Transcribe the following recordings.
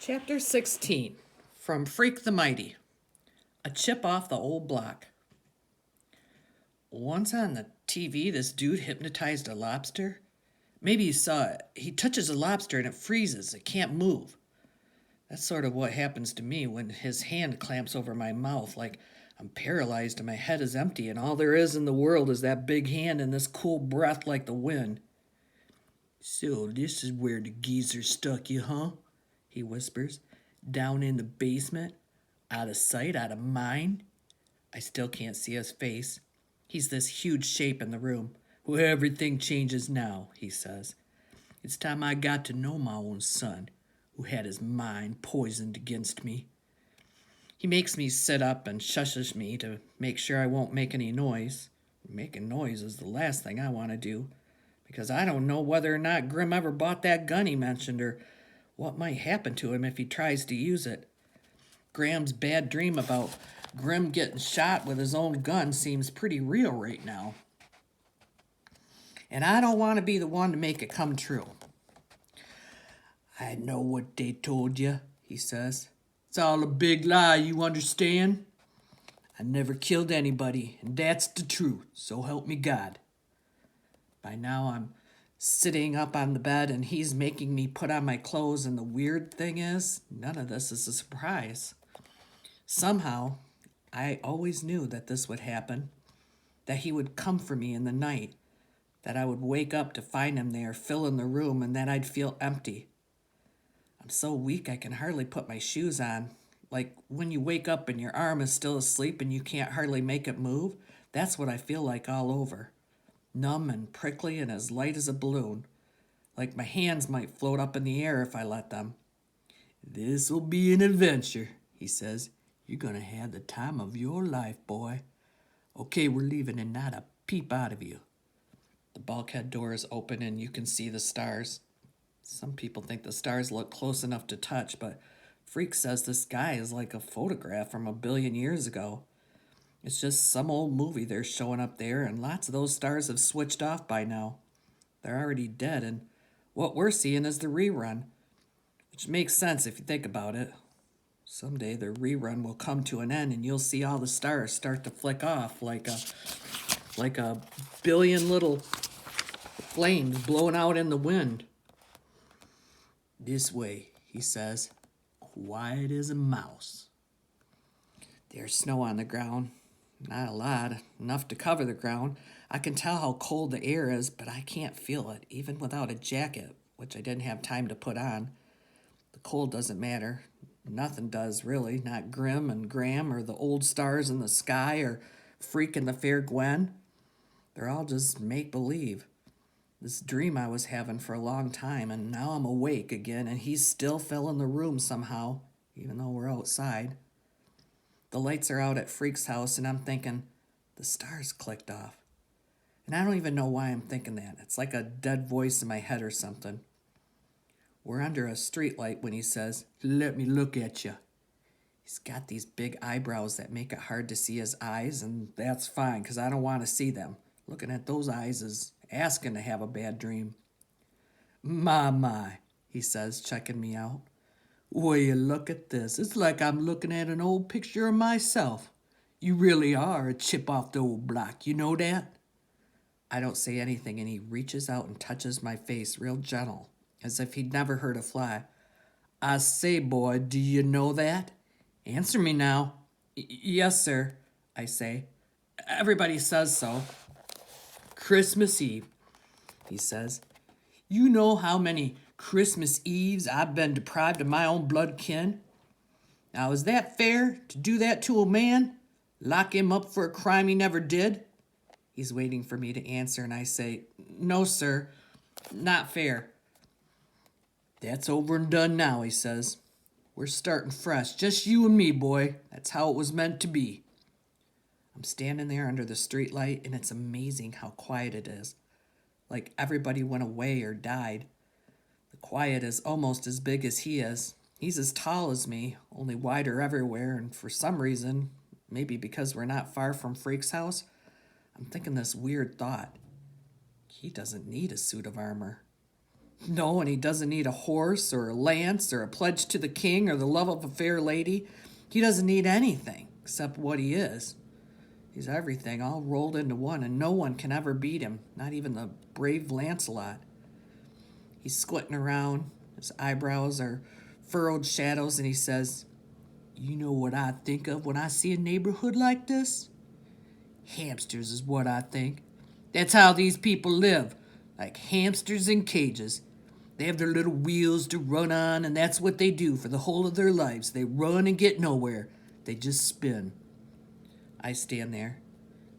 Chapter 16 from Freak the Mighty. A chip off the old block. Once on the TV, this dude hypnotized a lobster. Maybe you saw it. He touches a lobster and it freezes. It can't move. That's sort of what happens to me when his hand clamps over my mouth, like I'm paralyzed and my head is empty, and all there is in the world is that big hand and this cool breath like the wind. So, this is where the geezer stuck you, huh? He whispers. Down in the basement? Out of sight, out of mind? I still can't see his face. He's this huge shape in the room. Well, everything changes now, he says. It's time I got to know my own son, who had his mind poisoned against me. He makes me sit up and shushes me to make sure I won't make any noise. Making noise is the last thing I want to do, because I don't know whether or not Grim ever bought that gun he mentioned, or what might happen to him if he tries to use it. Graham's bad dream about Grim getting shot with his own gun seems pretty real right now. And I don't want to be the one to make it come true. I know what they told you, he says. It's all a big lie, you understand? I never killed anybody, and that's the truth, so help me God. By now I'm sitting up on the bed and he's making me put on my clothes, and the weird thing is, none of this is a surprise. Somehow, I always knew that this would happen, that he would come for me in the night, that I would wake up to find him there filling the room, and that I'd feel empty. I'm so weak I can hardly put my shoes on. Like when you wake up and your arm is still asleep and you can't hardly make it move, that's what I feel like all over. Numb and prickly and as light as a balloon, like my hands might float up in the air if I let them. This'll be an adventure, he says. You're gonna have the time of your life, boy. Okay, we're leaving and not a peep out of you. The bulkhead door is open and you can see the stars. Some people think the stars look close enough to touch, but Freak says the sky is like a photograph from 1 billion years ago. It's just some old movie they're showing up there, and lots of those stars have switched off by now. They're already dead, and what we're seeing is the rerun, which makes sense if you think about it. Someday the rerun will come to an end, and you'll see all the stars start to flick off like a billion little flames blowing out in the wind. This way, he says, quiet as a mouse. There's snow on the ground. Not a lot, enough to cover the ground. I can tell how cold the air is, but I can't feel it, even without a jacket, which I didn't have time to put on. The cold doesn't matter. Nothing does, really. Not Grim and Graham, or the old stars in the sky, or Freak and the fair Gwen. They're all just make-believe. This dream I was having for a long time, and now I'm awake again, and he's still filling the room somehow, even though we're outside. The lights are out at Freak's house, and I'm thinking, the stars clicked off. And I don't even know why I'm thinking that. It's like a dead voice in my head or something. We're under a streetlight when he says, let me look at you. He's got these big eyebrows that make it hard to see his eyes, and that's fine, because I don't want to see them. Looking at those eyes is asking to have a bad dream. My, he says, checking me out. Will you look at this? It's like I'm looking at an old picture of myself. You really are a chip off the old block, you know that? I don't say anything, and he reaches out and touches my face real gentle, as if he'd never hurt a fly. I say, boy, do you know that? Answer me now. Yes, sir, I say. Everybody says so. Christmas Eve, he says. You know how many Christmas Eves I've been deprived of my own blood kin? Now, is that fair to do that to a man? Lock him up for a crime he never did? He's waiting for me to answer, and I say, no, sir, not fair. That's over and done now, he says. We're starting fresh, just you and me, boy. That's how it was meant to be. I'm standing there under the streetlight, and it's amazing how quiet it is. Like everybody went away or died. The quiet is almost as big as he is. He's as tall as me, only wider everywhere, and for some reason, maybe because we're not far from Freak's house, I'm thinking this weird thought. He doesn't need a suit of armor. No, and he doesn't need a horse or a lance or a pledge to the king or the love of a fair lady. He doesn't need anything except what he is. He's everything all rolled into one, and no one can ever beat him, not even the brave Lancelot. He's squinting around, his eyebrows are furrowed shadows, and he says, "You know what I think of when I see a neighborhood like this? Hamsters is what I think. That's how these people live, like hamsters in cages. They have their little wheels to run on, and that's what they do for the whole of their lives. They run and get nowhere. They just spin." I stand there.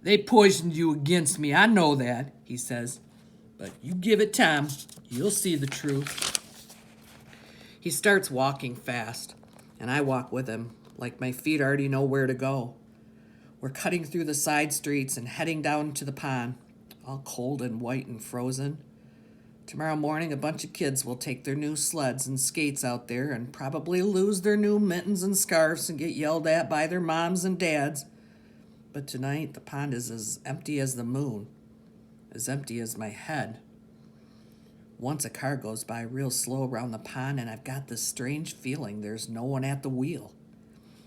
"They poisoned you against me, I know that," he says. "But you give it time. You'll see the truth." He starts walking fast, and I walk with him, like my feet already know where to go. We're cutting through the side streets and heading down to the pond, all cold and white and frozen. Tomorrow morning, a bunch of kids will take their new sleds and skates out there and probably lose their new mittens and scarves and get yelled at by their moms and dads. But tonight, the pond is as empty as the moon, as empty as my head. Once a car goes by real slow around the pond, and I've got this strange feeling there's no one at the wheel.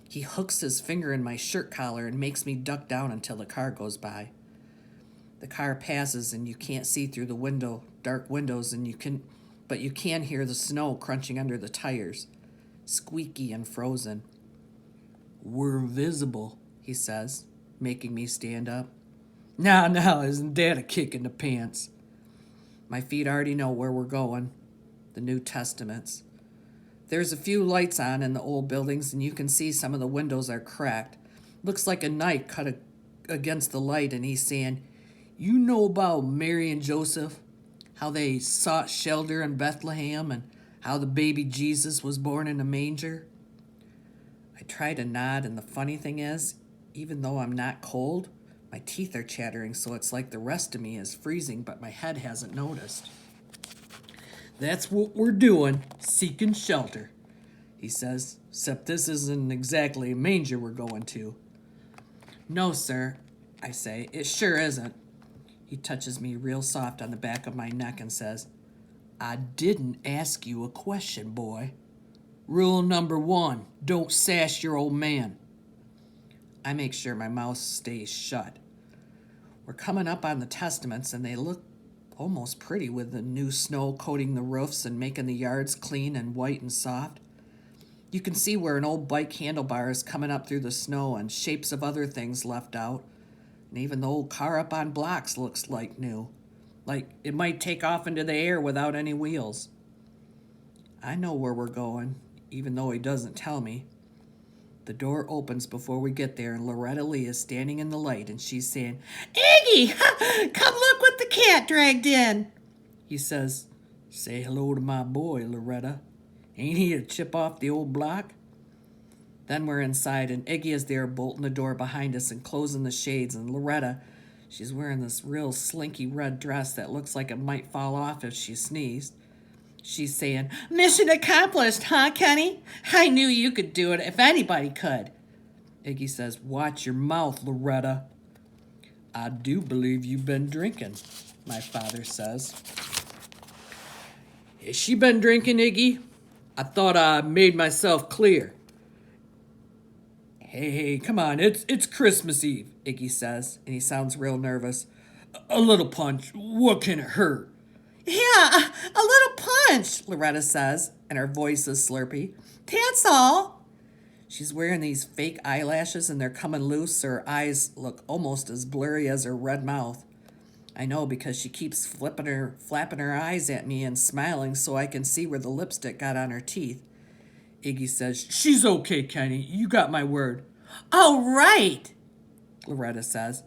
He hooks his finger in my shirt collar and makes me duck down until the car goes by. The car passes, and you can't see through the dark windows, but you can hear the snow crunching under the tires, squeaky and frozen. "We're invisible," he says, making me stand up. Now, isn't that a kick in the pants?" My feet already know where we're going. The New Testaments. There's a few lights on in the old buildings, and you can see some of the windows are cracked. Looks like a knife cut against the light, and he's saying, "You know about Mary and Joseph? How they sought shelter in Bethlehem, and how the baby Jesus was born in a manger?" I try to nod, and the funny thing is, even though I'm not cold, my teeth are chattering, so it's like the rest of me is freezing, but my head hasn't noticed. "That's what we're doing, seeking shelter," he says, "except this isn't exactly a manger we're going to." "No, sir," I say, "it sure isn't." He touches me real soft on the back of my neck and says, "I didn't ask you a question, boy. Rule number 1, don't sass your old man." I make sure my mouth stays shut. We're coming up on the Testaments, and they look almost pretty with the new snow coating the roofs and making the yards clean and white and soft. You can see where an old bike handlebar is coming up through the snow and shapes of other things left out. And even the old car up on blocks looks like new, like it might take off into the air without any wheels. I know where we're going, even though he doesn't tell me. The door opens before we get there, and Loretta Lee is standing in the light, and she's saying, "Iggy, come look what the cat dragged in." He says, "Say hello to my boy, Loretta. Ain't he a chip off the old block?" Then we're inside, and Iggy is there bolting the door behind us and closing the shades, and Loretta, she's wearing this real slinky red dress that looks like it might fall off if she sneezed. She's saying, "Mission accomplished, huh, Kenny? I knew you could do it if anybody could." Iggy says, "Watch your mouth, Loretta." "I do believe you've been drinking," my father says. "Has she been drinking, Iggy? I thought I made myself clear." Hey, come on, it's Christmas Eve," Iggy says, and he sounds real nervous. "A little punch, what can it hurt?" "Yeah, a little punch," Loretta says, and her voice is slurpy. "That's all." She's wearing these fake eyelashes, and they're coming loose, so her eyes look almost as blurry as her red mouth. I know because she keeps flapping her eyes at me and smiling so I can see where the lipstick got on her teeth. Iggy says, "She's okay, Kenny. You got my word." "Oh, right," Loretta says.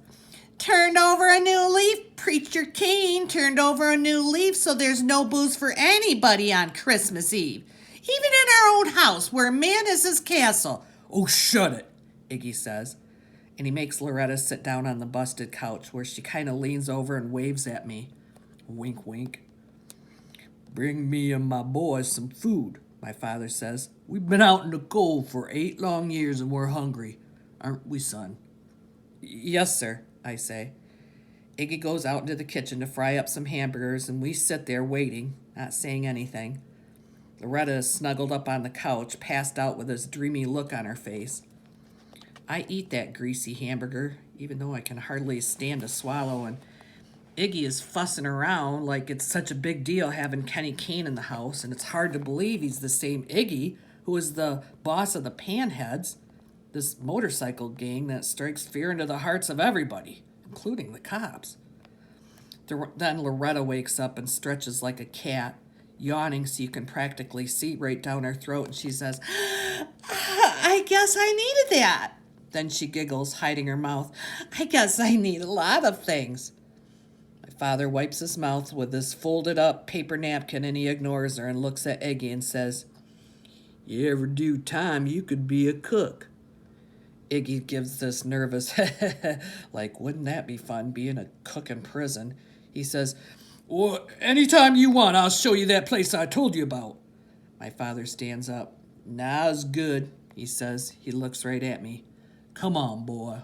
"Turned over a new leaf, Preacher Kane turned over a new leaf, so there's no booze for anybody on Christmas Eve. Even in our own house, where man is his castle." "Oh, shut it," Iggy says. And he makes Loretta sit down on the busted couch, where she kind of leans over and waves at me. Wink, wink. "Bring me and my boys some food," my father says. "We've been out in the cold for 8 long years, and we're hungry. Aren't we, son?" "Yes, sir," I say. Iggy goes out into the kitchen to fry up some hamburgers, and we sit there waiting. not saying anything. Loretta is snuggled up on the couch, passed out with this dreamy look on her face. I eat that greasy hamburger, even though I can hardly stand to swallow, and Iggy is fussing around like it's such a big deal having Kenny Kane in the house, and it's hard to believe he's the same Iggy who is the boss of the Panheads, this motorcycle gang that strikes fear into the hearts of everybody, including the cops. Then Loretta wakes up and stretches like a cat, yawning so you can practically see right down her throat, and she says, I guess I needed that. Then she giggles, hiding her mouth. I guess I need a lot of things. My father wipes his mouth with this folded up paper napkin, and he ignores her and looks at Iggy and says, You ever do time, you could be a cook. Iggy gives this nervous, like, wouldn't that be fun, being a cook in prison? He says, Well, anytime you want, I'll show you that place I told you about. My father stands up. Now's good, he says. He looks right at me. Come on, boy.